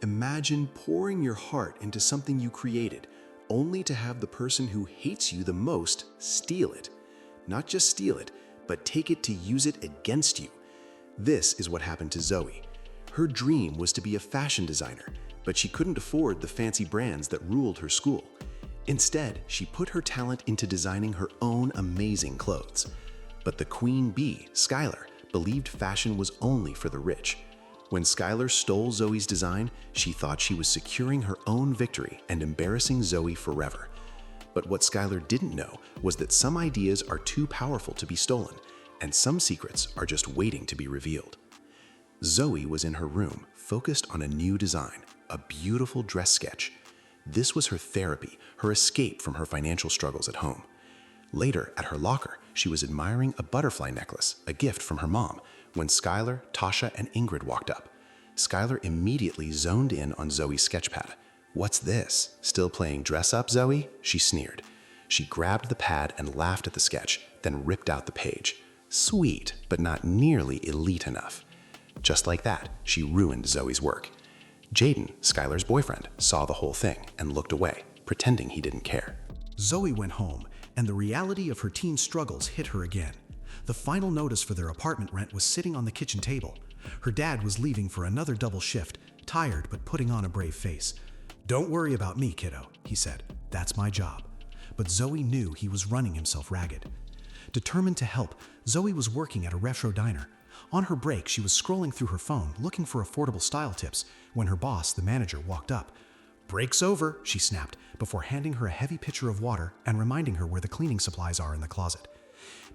Imagine pouring your heart into something you created, only to have the person who hates you the most steal it. Not just steal it, but take it to use it against you. This is what happened to Zoe. Her dream was to be a fashion designer, but she couldn't afford the fancy brands that ruled her school. Instead, she put her talent into designing her own amazing clothes. But the queen bee, Skylar, believed fashion was only for the rich. When Skylar stole Zoe's design, she thought she was securing her own victory and embarrassing Zoe forever. But what Skylar didn't know was that some ideas are too powerful to be stolen, and some secrets are just waiting to be revealed. Zoe was in her room, focused on a new design, a beautiful dress sketch. This was her therapy, her escape from her financial struggles at home. Later, at her locker, she was admiring a butterfly necklace, a gift from her mom, when Skylar, Tasha, and Ingrid walked up. Skylar immediately zoned in on Zoe's sketchpad. "What's this? Still playing dress up, Zoe?" she sneered. She grabbed the pad and laughed at the sketch, then ripped out the page. Sweet, but not nearly elite enough. Just like that, she ruined Zoe's work. Jaden, Skylar's boyfriend, saw the whole thing and looked away, pretending he didn't care. Zoe went home, and the reality of her teen struggles hit her again. The final notice for their apartment rent was sitting on the kitchen table. Her dad was leaving for another double shift, tired but putting on a brave face. "Don't worry about me, kiddo," he said. "That's my job." But Zoe knew he was running himself ragged. Determined to help, Zoe was working at a retro diner. On her break, she was scrolling through her phone looking for affordable style tips when her boss, the manager, walked up. "Break's over," she snapped, before handing her a heavy pitcher of water and reminding her where the cleaning supplies are in the closet.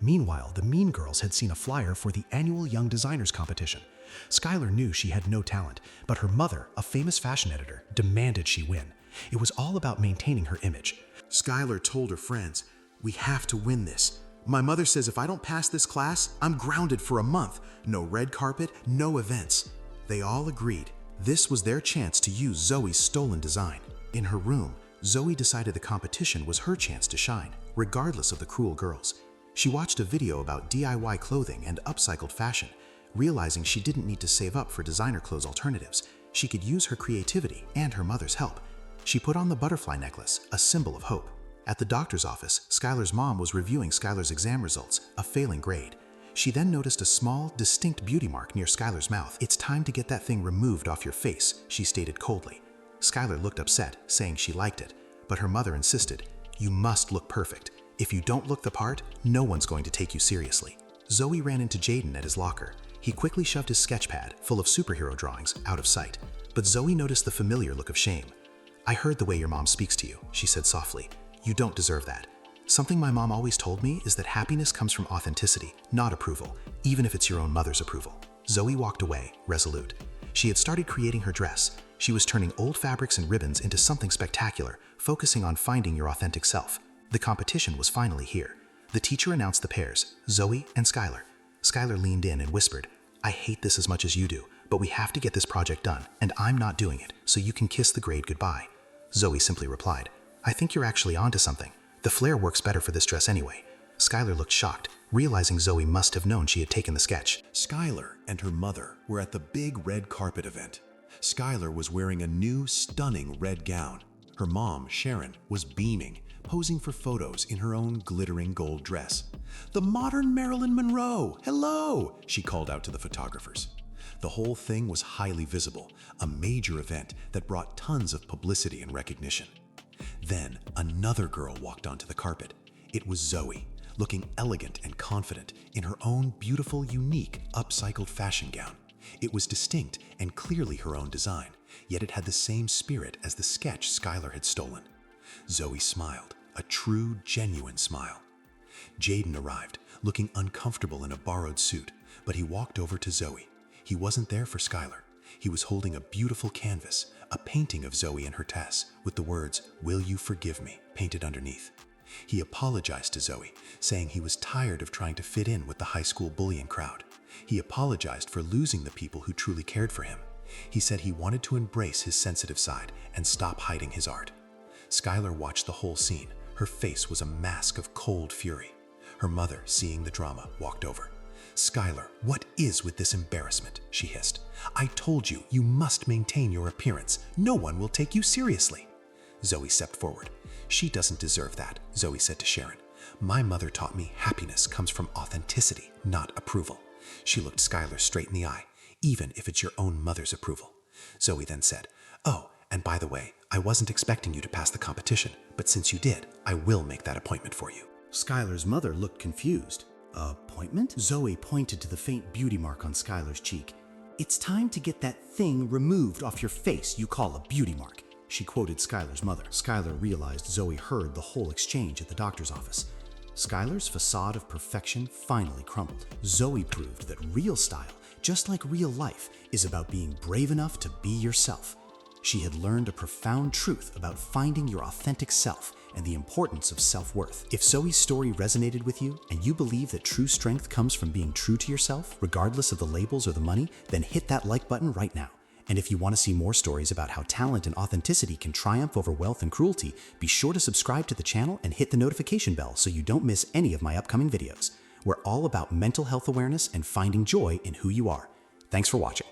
Meanwhile, the Mean Girls had seen a flyer for the annual Young Designers competition. Skylar knew she had no talent, but her mother, a famous fashion editor, demanded she win. It was all about maintaining her image. Skylar told her friends, "We have to win this. My mother says if I don't pass this class, I'm grounded for a month. No red carpet, no events." They all agreed. This was their chance to use Zoe's stolen design. In her room, Zoe decided the competition was her chance to shine, regardless of the cruel girls. She watched a video about DIY clothing and upcycled fashion, realizing she didn't need to save up for designer clothes alternatives. She could use her creativity and her mother's help. She put on the butterfly necklace, a symbol of hope. At the doctor's office, Skylar's mom was reviewing Skylar's exam results, a failing grade. She then noticed a small, distinct beauty mark near Skylar's mouth. "It's time to get that thing removed off your face," she stated coldly. Skylar looked upset, saying she liked it, but her mother insisted, "You must look perfect. If you don't look the part, no one's going to take you seriously." Zoe ran into Jaden at his locker. He quickly shoved his sketchpad, full of superhero drawings, out of sight. But Zoe noticed the familiar look of shame. "I heard the way your mom speaks to you," she said softly. "You don't deserve that. Something my mom always told me is that happiness comes from authenticity, not approval, even if it's your own mother's approval." Zoe walked away, resolute. She had started creating her dress. She was turning old fabrics and ribbons into something spectacular, focusing on finding your authentic self. The competition was finally here. The teacher announced the pairs, Zoe and Skylar. Skylar leaned in and whispered, "I hate this as much as you do, but we have to get this project done, and I'm not doing it, so you can kiss the grade goodbye." Zoe simply replied, "I think you're actually onto something. The flare works better for this dress anyway." Skylar looked shocked, realizing Zoe must have known she had taken the sketch. Skylar and her mother were at the big red carpet event. Skylar was wearing a new, stunning red gown. Her mom, Sharon, was beaming, posing for photos in her own glittering gold dress. "The modern Marilyn Monroe! Hello!" she called out to the photographers. The whole thing was highly visible, a major event that brought tons of publicity and recognition. Then another girl walked onto the carpet. It was Zoe, looking elegant and confident in her own beautiful, unique, upcycled fashion gown. It was distinct and clearly her own design, yet it had the same spirit as the sketch Skylar had stolen. Zoe smiled, a true, genuine smile. Jaden arrived, looking uncomfortable in a borrowed suit, but he walked over to Zoe. He wasn't there for Skylar. He was holding a beautiful canvas, a painting of Zoe and her Tess, with the words, "Will you forgive me?" painted underneath. He apologized to Zoe, saying he was tired of trying to fit in with the high school bullying crowd. He apologized for losing the people who truly cared for him. He said he wanted to embrace his sensitive side and stop hiding his art. Skylar watched the whole scene. Her face was a mask of cold fury. Her mother, seeing the drama, walked over. "Skylar, what is with this embarrassment?" she hissed. "I told you, you must maintain your appearance. No one will take you seriously." Zoe stepped forward. "She doesn't deserve that," Zoe said to Sharon. "My mother taught me happiness comes from authenticity, not approval." She looked Skylar straight in the eye, "Even if it's your own mother's approval." Zoe then said, "Oh, and by the way, I wasn't expecting you to pass the competition, but since you did, I will make that appointment for you." Skylar's mother looked confused. "Appointment?" Zoe pointed to the faint beauty mark on Skylar's cheek. "It's time to get that thing removed off your face you call a beauty mark," she quoted Skylar's mother. Skylar realized Zoe heard the whole exchange at the doctor's office. Skylar's facade of perfection finally crumbled. Zoe proved that real style, just like real life, is about being brave enough to be yourself. She had learned a profound truth about finding your authentic self and the importance of self-worth. If Zoe's story resonated with you and you believe that true strength comes from being true to yourself, regardless of the labels or the money, then hit that like button right now. And if you want to see more stories about how talent and authenticity can triumph over wealth and cruelty, be sure to subscribe to the channel and hit the notification bell so you don't miss any of my upcoming videos. We're all about mental health awareness and finding joy in who you are. Thanks for watching.